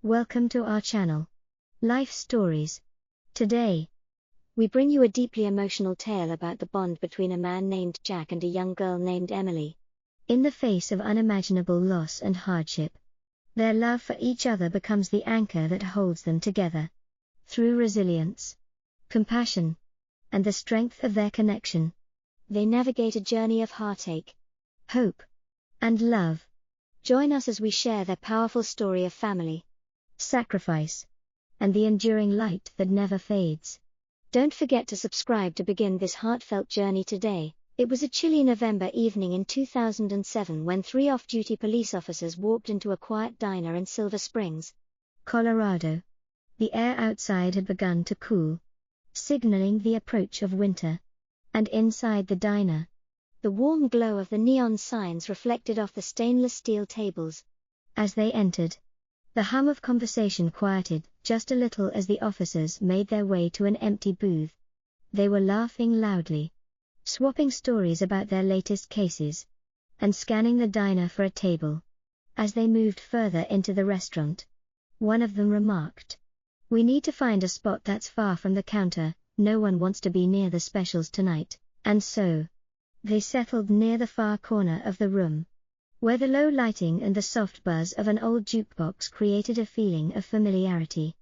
Welcome to our channel, Life Stories. Today, we bring you a deeply emotional tale about the bond between a man named Jack and a young girl named Emily. In the face of unimaginable loss and hardship, their love for each other becomes the anchor that holds them together. Through resilience, compassion, and the strength of their connection, they navigate a journey of heartache, hope, and love. Join us as we share their powerful story of family, sacrifice, and the enduring light that never fades. Don't forget to subscribe to begin this heartfelt journey today. It was a chilly November evening in 2007 when three off-duty police officers walked into a quiet diner in Silver Springs, Colorado. The air outside had begun to cool, signaling the approach of winter. And inside the diner, the warm glow of the neon signs reflected off the stainless steel tables. As they entered, the hum of conversation quieted just a little as the officers made their way to an empty booth. They were laughing loudly, swapping stories about their latest cases, and scanning the diner for a table. As they moved further into the restaurant, one of them remarked, "We need to find a spot that's far from the counter, no one wants to be near the specials tonight." And so, they settled near the far corner of the room, where the low lighting and the soft buzz of an old jukebox created a feeling of familiarity.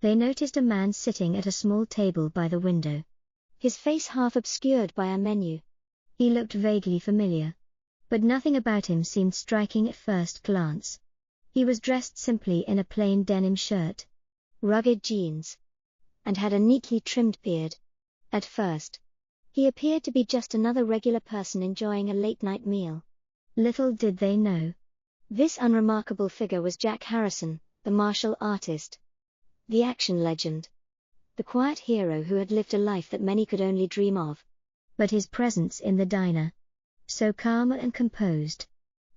They noticed a man sitting at a small table by the window, his face half obscured by a menu. He looked vaguely familiar, but nothing about him seemed striking at first glance. He was dressed simply in a plain denim shirt, rugged jeans, and had a neatly trimmed beard. At first, he appeared to be just another regular person enjoying a late-night meal. Little did they know, this unremarkable figure was Jack Harrison, the martial artist, the action legend, the quiet hero who had lived a life that many could only dream of. But his presence in the diner, so calm and composed,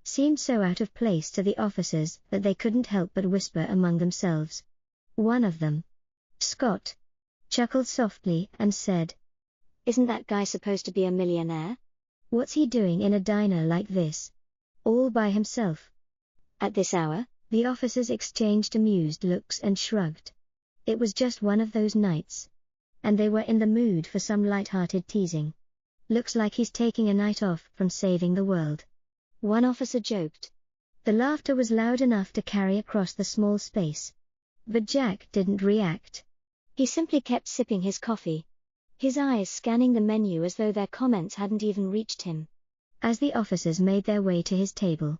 seemed so out of place to the officers that they couldn't help but whisper among themselves. One of them, Scott, chuckled softly and said, "Isn't that guy supposed to be a millionaire? What's he doing in a diner like this, all by himself?" At this hour, the officers exchanged amused looks and shrugged. It was just one of those nights, and they were in the mood for some light-hearted teasing. "Looks like he's taking a night off from saving the world," one officer joked. The laughter was loud enough to carry across the small space. But Jack didn't react. He simply kept sipping his coffee, his eyes scanning the menu as though their comments hadn't even reached him. As the officers made their way to his table,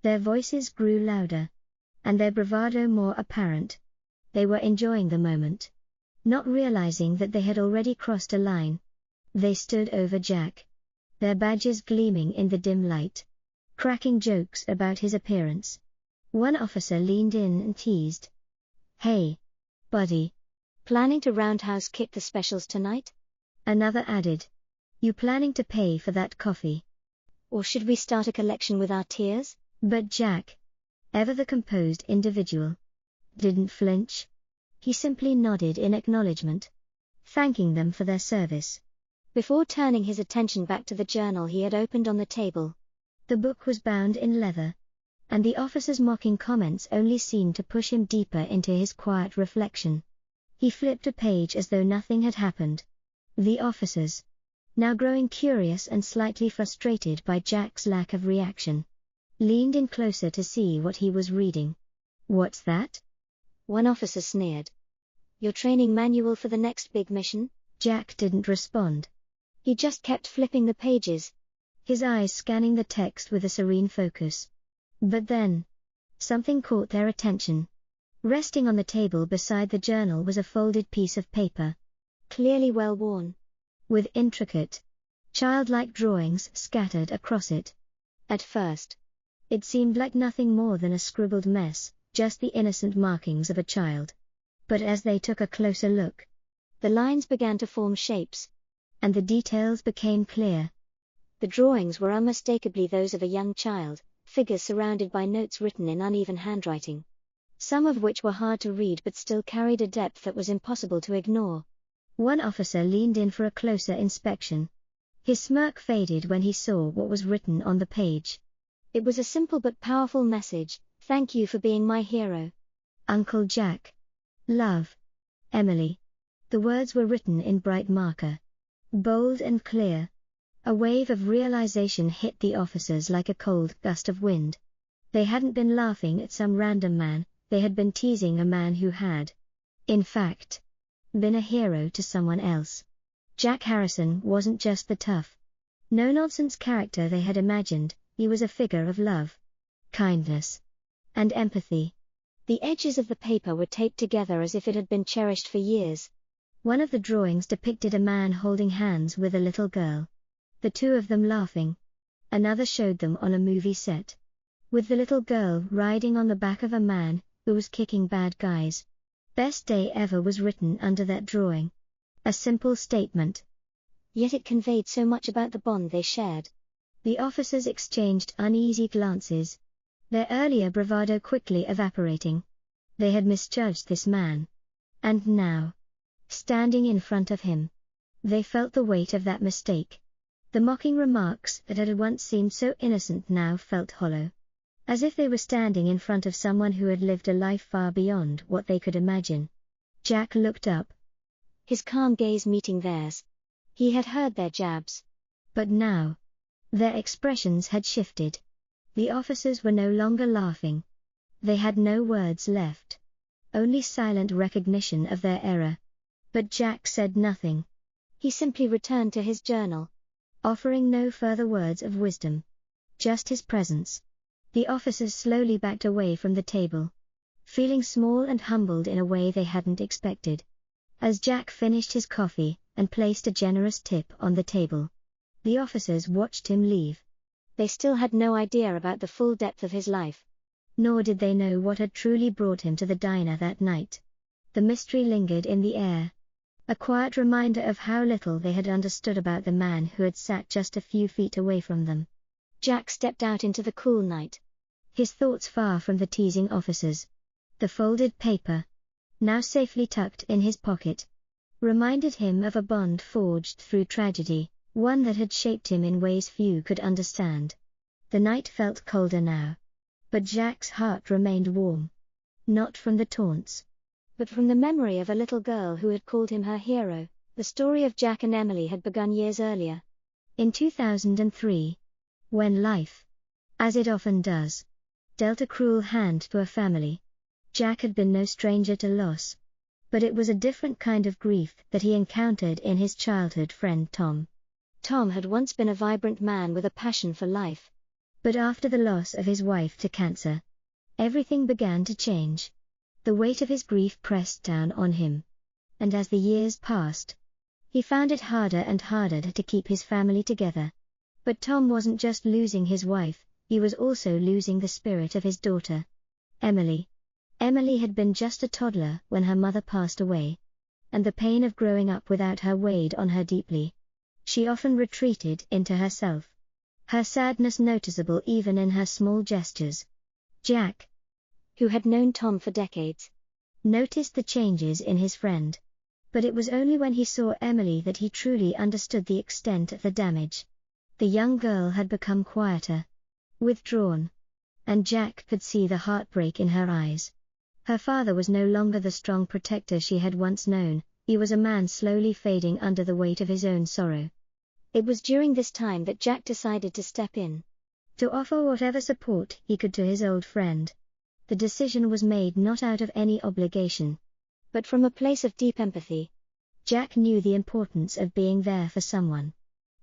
their voices grew louder, and their bravado more apparent. They were enjoying the moment, not realizing that they had already crossed a line. They stood over Jack, their badges gleaming in the dim light, cracking jokes about his appearance. One officer leaned in and teased, "Hey, buddy, planning to roundhouse kick the specials tonight?" Another added, "You planning to pay for that coffee? Or should we start a collection with our tears?" But Jack, ever the composed individual, didn't flinch. He simply nodded in acknowledgement, thanking them for their service, before turning his attention back to the journal he had opened on the table. The book was bound in leather, and the officer's mocking comments only seemed to push him deeper into his quiet reflection. He flipped a page as though nothing had happened. The officers, now growing curious and slightly frustrated by Jack's lack of reaction, leaned in closer to see what he was reading. "What's that?" one officer sneered. "Your training manual for the next big mission?" Jack didn't respond. He just kept flipping the pages, his eyes scanning the text with a serene focus. But then, something caught their attention. Resting on the table beside the journal was a folded piece of paper, clearly well worn, with intricate, childlike drawings scattered across it. At first, it seemed like nothing more than a scribbled mess, just the innocent markings of a child. But as they took a closer look, the lines began to form shapes, and the details became clear. The drawings were unmistakably those of a young child, figures surrounded by notes written in uneven handwriting, some of which were hard to read but still carried a depth that was impossible to ignore. One officer leaned in for a closer inspection. His smirk faded when he saw what was written on the page. It was a simple but powerful message: "Thank you for being my hero." Uncle Jack. Love. Emily. The words were written in bright marker. Bold and clear. A wave of realization hit the officers like a cold gust of wind. They hadn't been laughing at some random man, they had been teasing a man who had, in fact, been a hero to someone else. Jack Harrison wasn't just the tough, no-nonsense character they had imagined, he was a figure of love, kindness, and empathy. The edges of the paper were taped together as if it had been cherished for years. One of the drawings depicted a man holding hands with a little girl, the two of them laughing. Another showed them on a movie set, with the little girl riding on the back of a man who was kicking bad guys. Best day ever was written under that drawing. A simple statement. Yet it conveyed so much about the bond they shared. The officers exchanged uneasy glances, their earlier bravado quickly evaporating. They had misjudged this man. And now, standing in front of him, they felt the weight of that mistake. The mocking remarks that had once seemed so innocent now felt hollow, as if they were standing in front of someone who had lived a life far beyond what they could imagine. Jack looked up, his calm gaze meeting theirs. He had heard their jabs. But now, their expressions had shifted. The officers were no longer laughing. They had no words left, only silent recognition of their error. But Jack said nothing. He simply returned to his journal, offering no further words of wisdom, just his presence. The officers slowly backed away from the table, feeling small and humbled in a way they hadn't expected. As Jack finished his coffee and placed a generous tip on the table, the officers watched him leave. They still had no idea about the full depth of his life, nor did they know what had truly brought him to the diner that night. The mystery lingered in the air, a quiet reminder of how little they had understood about the man who had sat just a few feet away from them. Jack stepped out into the cool night, his thoughts far from the teasing officers. The folded paper, now safely tucked in his pocket, reminded him of a bond forged through tragedy, one that had shaped him in ways few could understand. The night felt colder now, but Jack's heart remained warm. Not from the taunts, but from the memory of a little girl who had called him her hero. The story of Jack and Emily had begun years earlier. In 2003, when life, as it often does, dealt a cruel hand to a family. Jack had been no stranger to loss, but it was a different kind of grief that he encountered in his childhood friend Tom. Tom had once been a vibrant man with a passion for life. But after the loss of his wife to cancer, everything began to change. The weight of his grief pressed down on him. And as the years passed, he found it harder and harder to keep his family together. But Tom wasn't just losing his wife, he was also losing the spirit of his daughter, Emily. Emily had been just a toddler when her mother passed away, and the pain of growing up without her weighed on her deeply. She often retreated into herself, her sadness noticeable even in her small gestures. Jack, who had known Tom for decades, noticed the changes in his friend. But it was only when he saw Emily that he truly understood the extent of the damage. The young girl had become quieter, withdrawn, and Jack could see the heartbreak in her eyes. Her father was no longer the strong protector she had once known, he was a man slowly fading under the weight of his own sorrow. It was during this time that Jack decided to step in, to offer whatever support he could to his old friend. The decision was made not out of any obligation, but from a place of deep empathy. Jack knew the importance of being there for someone,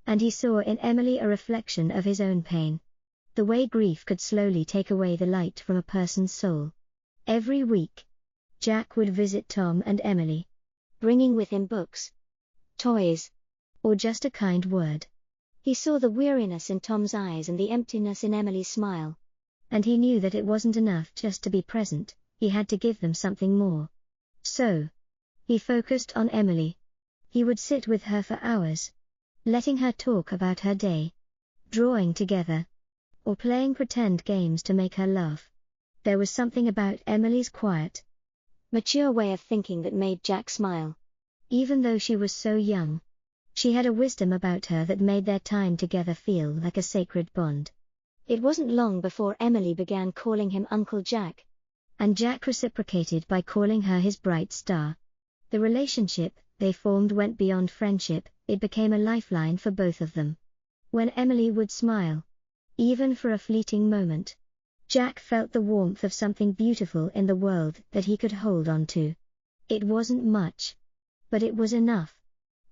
and he saw in Emily a reflection of his own pain. The way grief could slowly take away the light from a person's soul. Every week, Jack would visit Tom and Emily, bringing with him books, toys, or just a kind word. He saw the weariness in Tom's eyes and the emptiness in Emily's smile. And he knew that it wasn't enough just to be present, he had to give them something more. So, he focused on Emily. He would sit with her for hours, letting her talk about her day, drawing together, or playing pretend games to make her laugh. There was something about Emily's quiet, mature way of thinking that made Jack smile. Even though she was so young, she had a wisdom about her that made their time together feel like a sacred bond. It wasn't long before Emily began calling him Uncle Jack, and Jack reciprocated by calling her his bright star. The relationship they formed went beyond friendship, it became a lifeline for both of them. When Emily would smile, even for a fleeting moment, Jack felt the warmth of something beautiful in the world that he could hold on to. It wasn't much, but it was enough.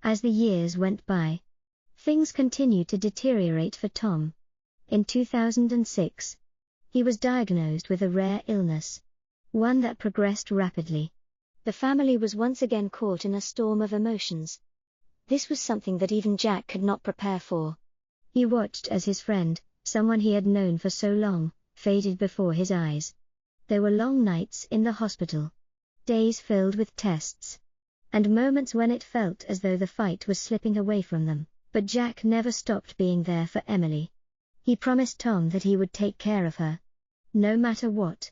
As the years went by, things continued to deteriorate for Tom. In 2006, he was diagnosed with a rare illness, one that progressed rapidly. The family was once again caught in a storm of emotions. This was something that even Jack could not prepare for. He watched as his friend, someone he had known for so long, faded before his eyes. There were long nights in the hospital, days filled with tests, and moments when it felt as though the fight was slipping away from them. But Jack never stopped being there for Emily. He promised Tom that he would take care of her, no matter what.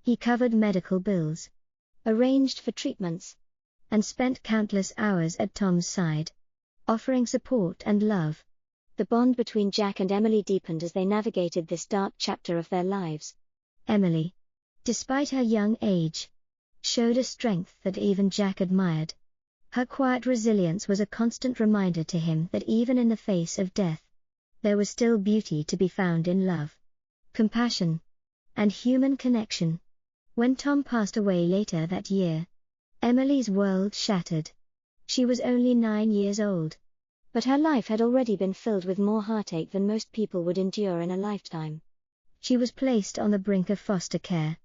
He covered medical bills, arranged for treatments, and spent countless hours at Tom's side, offering support and love. The bond between Jack and Emily deepened as they navigated this dark chapter of their lives. Emily, despite her young age, showed a strength that even Jack admired. Her quiet resilience was a constant reminder to him that even in the face of death, there was still beauty to be found in love, compassion, and human connection. When Tom passed away later that year, Emily's world shattered. She was only 9 years old, but her life had already been filled with more heartache than most people would endure in a lifetime. She was placed on the brink of foster care,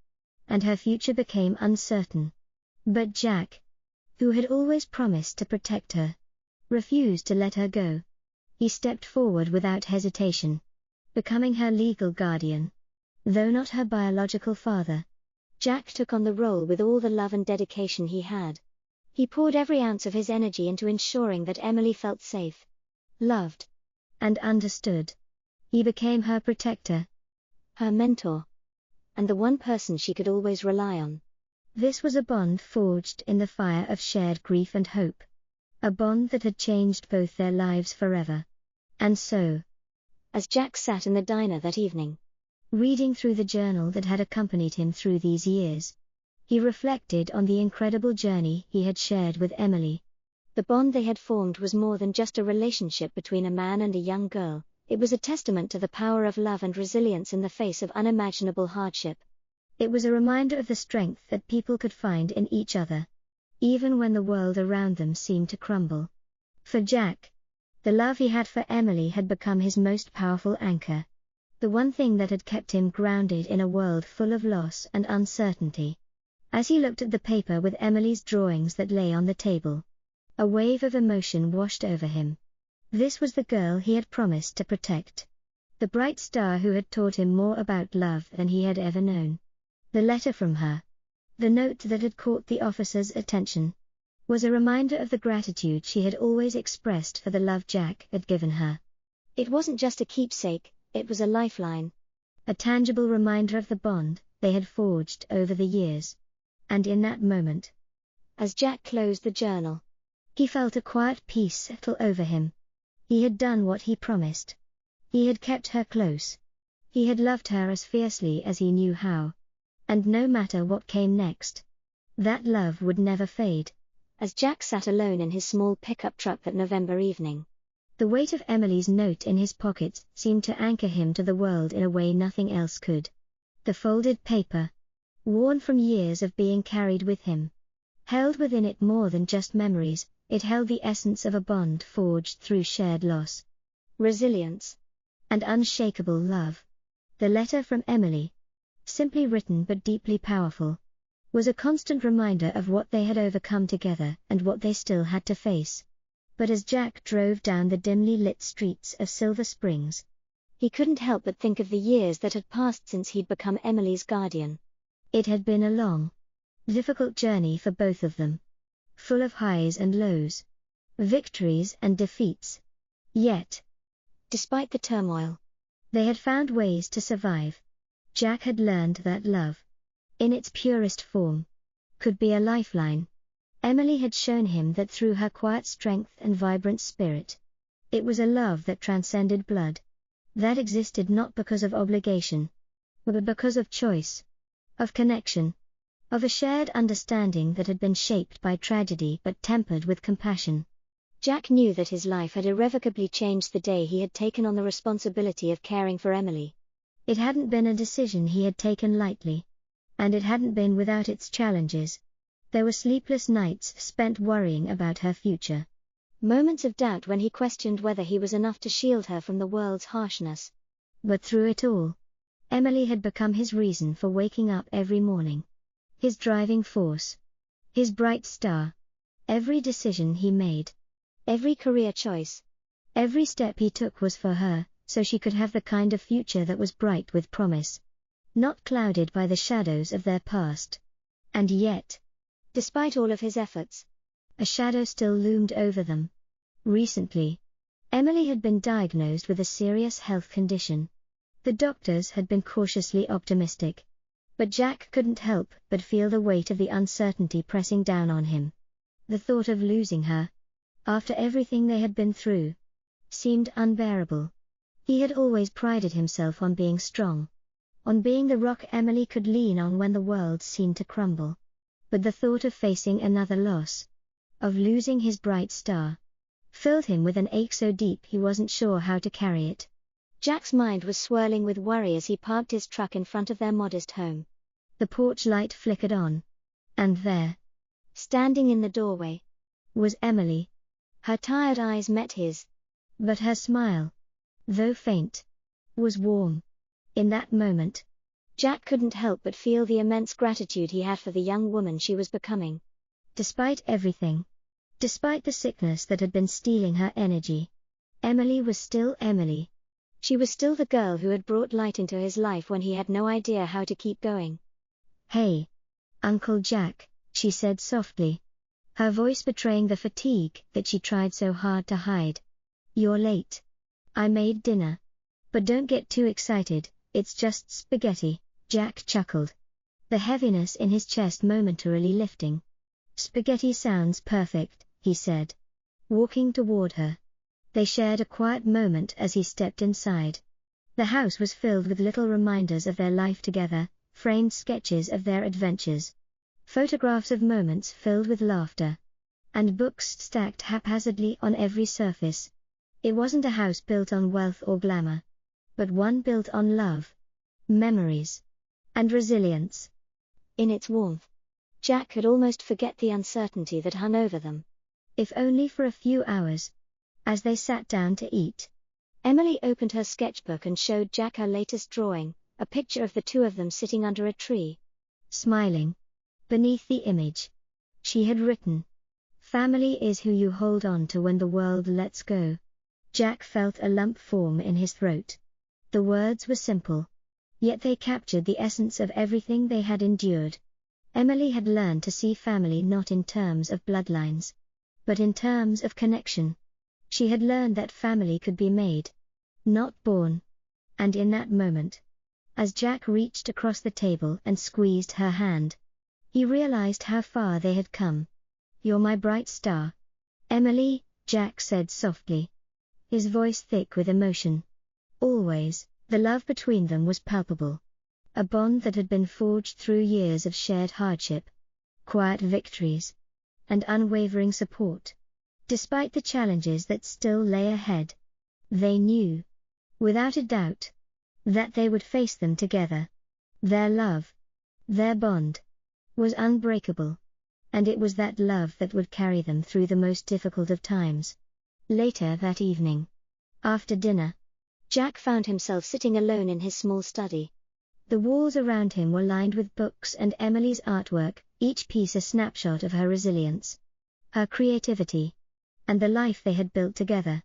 and her future became uncertain. But Jack, who had always promised to protect her, refused to let her go. He stepped forward without hesitation, becoming her legal guardian. Though not her biological father, Jack took on the role with all the love and dedication he had. He poured every ounce of his energy into ensuring that Emily felt safe, loved, and understood. He became her protector, her mentor, and the one person she could always rely on. This was a bond forged in the fire of shared grief and hope, a bond that had changed both their lives forever. And so, as Jack sat in the diner that evening, reading through the journal that had accompanied him through these years, he reflected on the incredible journey he had shared with Emily. The bond they had formed was more than just a relationship between a man and a young girl, it was a testament to the power of love and resilience in the face of unimaginable hardship. It was a reminder of the strength that people could find in each other, even when the world around them seemed to crumble. For Jack, the love he had for Emily had become his most powerful anchor, the one thing that had kept him grounded in a world full of loss and uncertainty. As he looked at the paper with Emily's drawings that lay on the table, a wave of emotion washed over him. This was the girl he had promised to protect, the bright star who had taught him more about love than he had ever known. The letter from her, the note that had caught the officer's attention, was a reminder of the gratitude she had always expressed for the love Jack had given her. It wasn't just a keepsake, it was a lifeline, a tangible reminder of the bond they had forged over the years. And in that moment, as Jack closed the journal, he felt a quiet peace settle over him. He had done what he promised. He had kept her close. He had loved her as fiercely as he knew how. And no matter what came next, that love would never fade. As Jack sat alone in his small pickup truck that November evening, the weight of Emily's note in his pocket seemed to anchor him to the world in a way nothing else could. The folded paper, worn from years of being carried with him, held within it more than just memories, it held the essence of a bond forged through shared loss, resilience, and unshakable love. The letter from Emily, simply written but deeply powerful, was a constant reminder of what they had overcome together and what they still had to face. But as Jack drove down the dimly lit streets of Silver Springs, he couldn't help but think of the years that had passed since he'd become Emily's guardian. It had been a long, difficult journey for both of them, full of highs and lows, victories and defeats. Yet, despite the turmoil, they had found ways to survive. Jack had learned that love, in its purest form, could be a lifeline. Emily had shown him that through her quiet strength and vibrant spirit, it was a love that transcended blood, that existed not because of obligation, but because of choice, of connection. of a shared understanding that had been shaped by tragedy but tempered with compassion. Jack knew that his life had irrevocably changed the day he had taken on the responsibility of caring for Emily. It hadn't been a decision he had taken lightly. And it hadn't been without its challenges. There were sleepless nights spent worrying about her future. Moments of doubt when he questioned whether he was enough to shield her from the world's harshness. But through it all, Emily had become his reason for waking up every morning. His driving force. His bright star. Every decision he made. Every career choice. Every step he took was for her, so she could have the kind of future that was bright with promise. Not clouded by the shadows of their past. And yet, despite all of his efforts, a shadow still loomed over them. Recently, Emily had been diagnosed with a serious health condition. The doctors had been cautiously optimistic. But Jack couldn't help but feel the weight of the uncertainty pressing down on him. The thought of losing her, after everything they had been through, seemed unbearable. He had always prided himself on being strong. On being the rock Emily could lean on when the world seemed to crumble. But the thought of facing another loss, of losing his bright star, filled him with an ache so deep he wasn't sure how to carry it. Jack's mind was swirling with worry as he parked his truck in front of their modest home. The porch light flickered on. And there, standing in the doorway, was Emily. Her tired eyes met his. But her smile, though faint, was warm. In that moment, Jack couldn't help but feel the immense gratitude he had for the young woman she was becoming. Despite everything, despite the sickness that had been stealing her energy, Emily was still Emily. She was still the girl who had brought light into his life when he had no idea how to keep going. "Hey, Uncle Jack," she said softly, her voice betraying the fatigue that she tried so hard to hide. "You're late. I made dinner. But don't get too excited, it's just spaghetti." Jack chuckled, the heaviness in his chest momentarily lifting. "Spaghetti sounds perfect," he said, walking toward her. They shared a quiet moment as he stepped inside. The house was filled with little reminders of their life together, framed sketches of their adventures, photographs of moments filled with laughter, and books stacked haphazardly on every surface. It wasn't a house built on wealth or glamour, but one built on love, memories, and resilience. In its warmth, Jack could almost forget the uncertainty that hung over them. If only for a few hours. As they sat down to eat, Emily opened her sketchbook and showed Jack her latest drawing, a picture of the two of them sitting under a tree, smiling. Beneath the image, she had written, "Family is who you hold on to when the world lets go." Jack felt a lump form in his throat. The words were simple, yet they captured the essence of everything they had endured. Emily had learned to see family not in terms of bloodlines, but in terms of connection. She had learned that family could be made, not born. And in that moment, as Jack reached across the table and squeezed her hand, he realized how far they had come. "You're my bright star, Emily," Jack said softly, his voice thick with emotion. Always, the love between them was palpable. A bond that had been forged through years of shared hardship, quiet victories, and unwavering support. Despite the challenges that still lay ahead, they knew, without a doubt, that they would face them together. Their love, their bond, was unbreakable, and it was that love that would carry them through the most difficult of times. Later that evening, after dinner, Jack found himself sitting alone in his small study. The walls around him were lined with books and Emily's artwork, each piece a snapshot of her resilience, her creativity, and the life they had built together.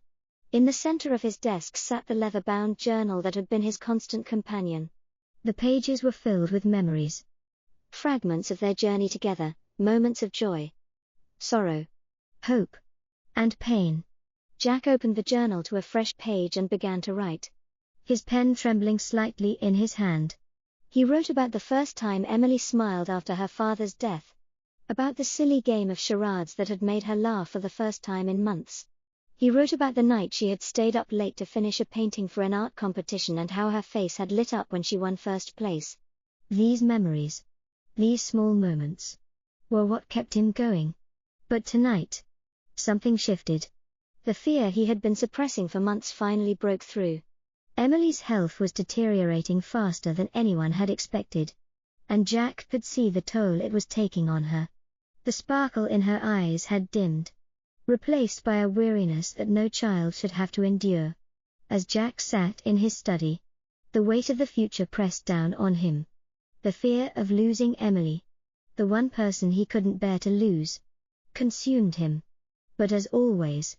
In the center of his desk sat the leather-bound journal that had been his constant companion. The pages were filled with memories, fragments of their journey together, moments of joy, sorrow, hope, and pain. Jack opened the journal to a fresh page and began to write, his pen trembling slightly in his hand. He wrote about the first time Emily smiled after her father's death, about the silly game of charades that had made her laugh for the first time in months. He wrote about the night she had stayed up late to finish a painting for an art competition and how her face had lit up when she won first place. These memories, These small moments were what kept him going. But tonight, something shifted. The fear he had been suppressing for months finally broke through. Emily's health was deteriorating faster than anyone had expected, and Jack could see the toll it was taking on her. The sparkle in her eyes had dimmed, replaced by a weariness that no child should have to endure. As Jack sat in his study, the weight of the future pressed down on him. The fear of losing Emily, the one person he couldn't bear to lose, consumed him. But as always,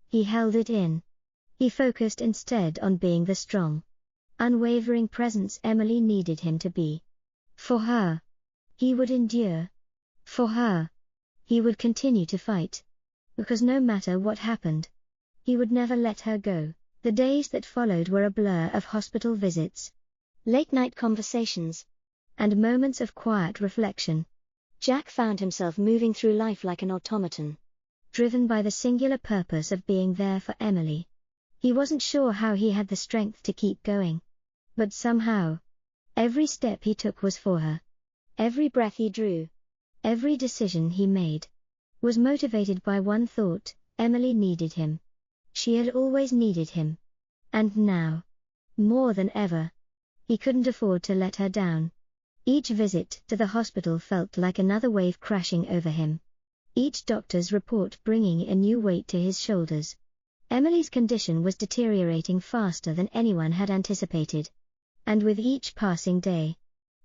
he held it in. He focused instead on being the strong, unwavering presence Emily needed him to be. For her, he would endure. For her, he would continue to fight. Because no matter what happened, he would never let her go. The days that followed were a blur of hospital visits, late-night conversations, and moments of quiet reflection. Jack found himself moving through life like an automaton, driven by the singular purpose of being there for Emily. He wasn't sure how he had the strength to keep going. But somehow, every step he took was for her. Every breath he drew, every decision he made, was motivated by one thought: Emily needed him. She had always needed him. And now, more than ever, he couldn't afford to let her down. Each visit to the hospital felt like another wave crashing over him, each doctor's report bringing a new weight to his shoulders. Emily's condition was deteriorating faster than anyone had anticipated. And with each passing day,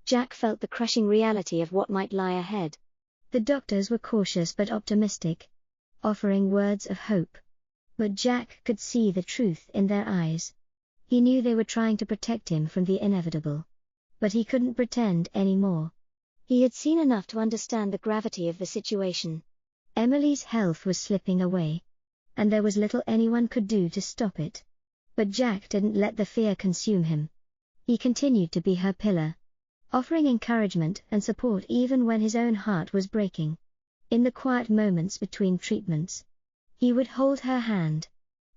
Jack felt the crushing reality of what might lie ahead. The doctors were cautious but optimistic, offering words of hope. But Jack could see the truth in their eyes. He knew they were trying to protect him from the inevitable. But he couldn't pretend anymore. He had seen enough to understand the gravity of the situation. Emily's health was slipping away, and there was little anyone could do to stop it. But Jack didn't let the fear consume him. He continued to be her pillar, offering encouragement and support even when his own heart was breaking. In the quiet moments between treatments, he would hold her hand,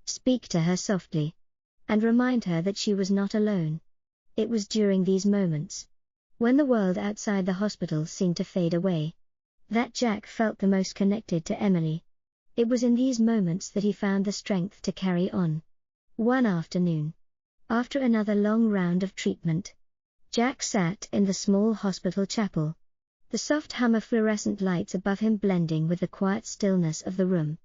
speak to her softly, and remind her that she was not alone. It was during these moments, when the world outside the hospital seemed to fade away, that Jack felt the most connected to Emily. It was in these moments that he found the strength to carry on. One afternoon, after another long round of treatment, Jack sat in the small hospital chapel, the soft hum of fluorescent lights above him blending with the quiet stillness of the room.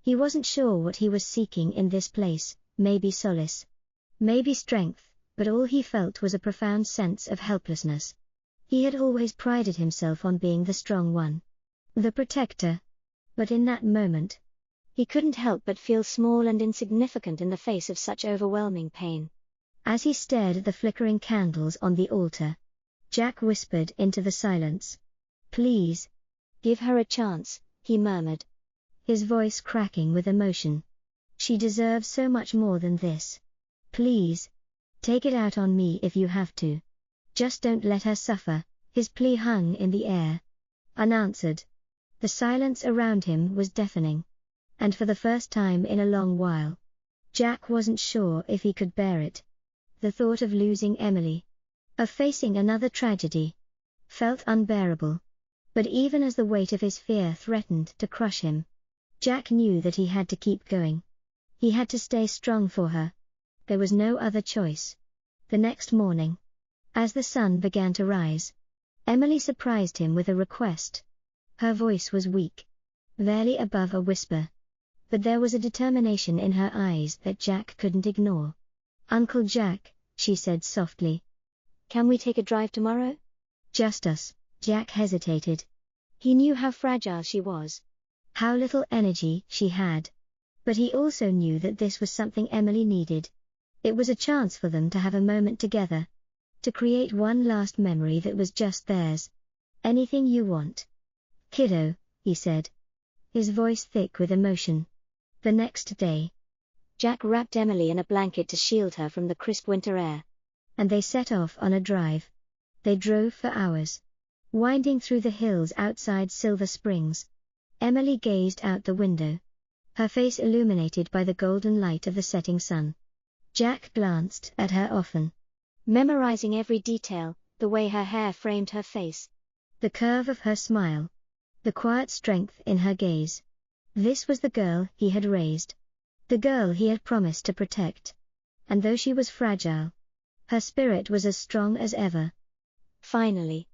He wasn't sure what he was seeking in this place, maybe solace, maybe strength, but all he felt was a profound sense of helplessness. He had always prided himself on being the strong one, the protector. But in that moment, he couldn't help but feel small and insignificant in the face of such overwhelming pain. As he stared at the flickering candles on the altar, Jack whispered into the silence. "Please, give her a chance," he murmured, his voice cracking with emotion. "She deserves so much more than this. Please, take it out on me if you have to. Just don't let her suffer." His plea hung in the air, unanswered. The silence around him was deafening. And for the first time in a long while, Jack wasn't sure if he could bear it. The thought of losing Emily, of facing another tragedy, felt unbearable. But even as the weight of his fear threatened to crush him, Jack knew that he had to keep going. He had to stay strong for her. There was no other choice. The next morning, as the sun began to rise, Emily surprised him with a request. Her voice was weak, barely above a whisper. But there was a determination in her eyes that Jack couldn't ignore. "Uncle Jack," she said softly, "can we take a drive tomorrow? Just us." Jack hesitated. He knew how fragile she was, how little energy she had. But he also knew that this was something Emily needed. It was a chance for them to have a moment together, to create one last memory that was just theirs. "Anything you want, kiddo," he said, his voice thick with emotion. The next day, Jack wrapped Emily in a blanket to shield her from the crisp winter air, and they set off on a drive. They drove for hours, winding through the hills outside Silver Springs. Emily gazed out the window, her face illuminated by the golden light of the setting sun. Jack glanced at her often, memorizing every detail, the way her hair framed her face, The curve of her smile. The quiet strength in her gaze. This was the girl he had raised. The girl he had promised to protect. And though she was fragile, her spirit was as strong as ever. Finally,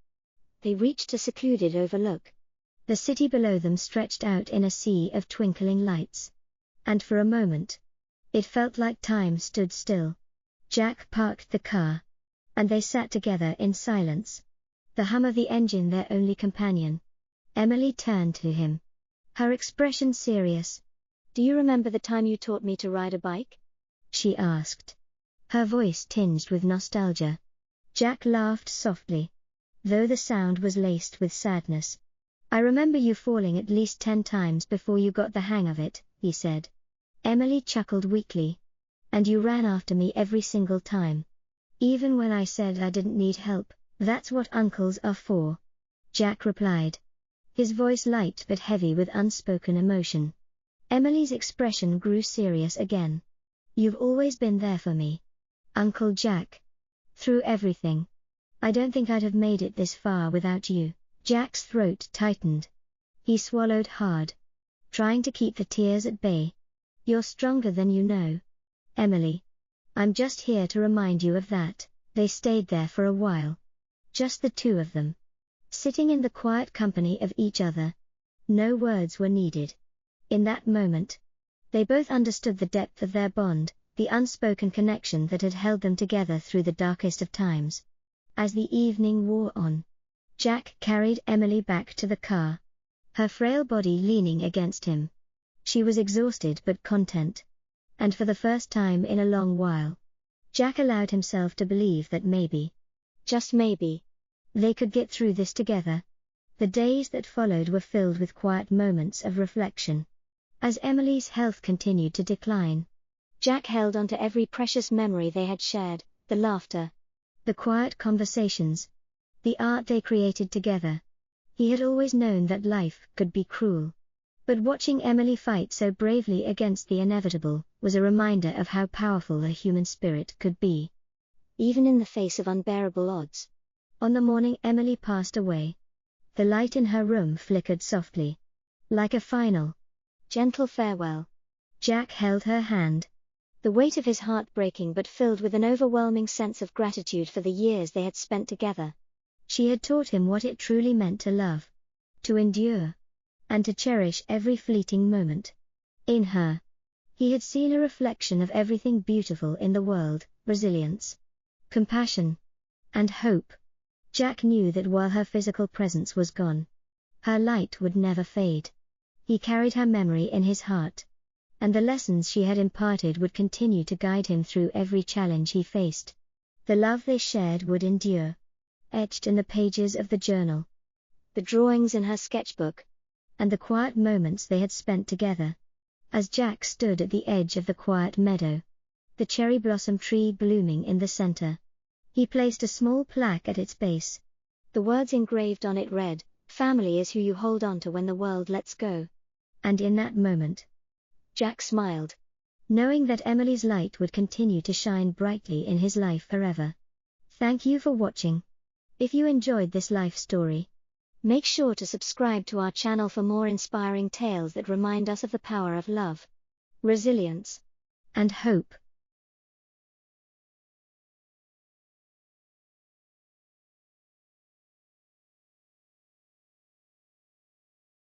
they reached a secluded overlook. The city below them stretched out in a sea of twinkling lights. And for a moment, it felt like time stood still. Jack parked the car, and they sat together in silence. The hum of the engine their only companion. Emily turned to him. Her expression serious. "Do you remember the time you taught me to ride a bike?" she asked. Her voice tinged with nostalgia. Jack laughed softly, though the sound was laced with sadness. "I remember you falling at least 10 times before you got the hang of it," he said. Emily chuckled weakly. "And you ran after me every single time. Even when I said I didn't need help. That's what uncles are for," Jack replied, his voice light but heavy with unspoken emotion. Emily's expression grew serious again. "You've always been there for me, Uncle Jack. Through everything. I don't think I'd have made it this far without you." Jack's throat tightened. He swallowed hard, trying to keep the tears at bay. "You're stronger than you know, Emily. I'm just here to remind you of that." They stayed there for a while. Just the two of them, sitting in the quiet company of each other. No words were needed. In that moment, they both understood the depth of their bond, the unspoken connection that had held them together through the darkest of times. As the evening wore on, Jack carried Emily back to the car, her frail body leaning against him. She was exhausted but content. And for the first time in a long while, Jack allowed himself to believe that maybe, just maybe, they could get through this together. The days that followed were filled with quiet moments of reflection. As Emily's health continued to decline, Jack held on to every precious memory they had shared, the laughter, the quiet conversations, the art they created together. He had always known that life could be cruel. But watching Emily fight so bravely against the inevitable was a reminder of how powerful a human spirit could be, even in the face of unbearable odds. On the morning Emily passed away, the light in her room flickered softly, like a final, gentle farewell. Jack held her hand, the weight of his heart breaking but filled with an overwhelming sense of gratitude for the years they had spent together. She had taught him what it truly meant to love, to endure, and to cherish every fleeting moment. In her, he had seen a reflection of everything beautiful in the world: resilience, compassion, and hope. Jack knew that while her physical presence was gone, her light would never fade. He carried her memory in his heart, and the lessons she had imparted would continue to guide him through every challenge he faced. The love they shared would endure, etched in the pages of the journal, the drawings in her sketchbook, and the quiet moments they had spent together. As Jack stood at the edge of the quiet meadow, the cherry blossom tree blooming in the center, he placed a small plaque at its base. The words engraved on it read, "Family is who you hold on to when the world lets go." And in that moment, Jack smiled, knowing that Emily's light would continue to shine brightly in his life forever. Thank you for watching. If you enjoyed this life story, make sure to subscribe to our channel for more inspiring tales that remind us of the power of love, resilience, and hope.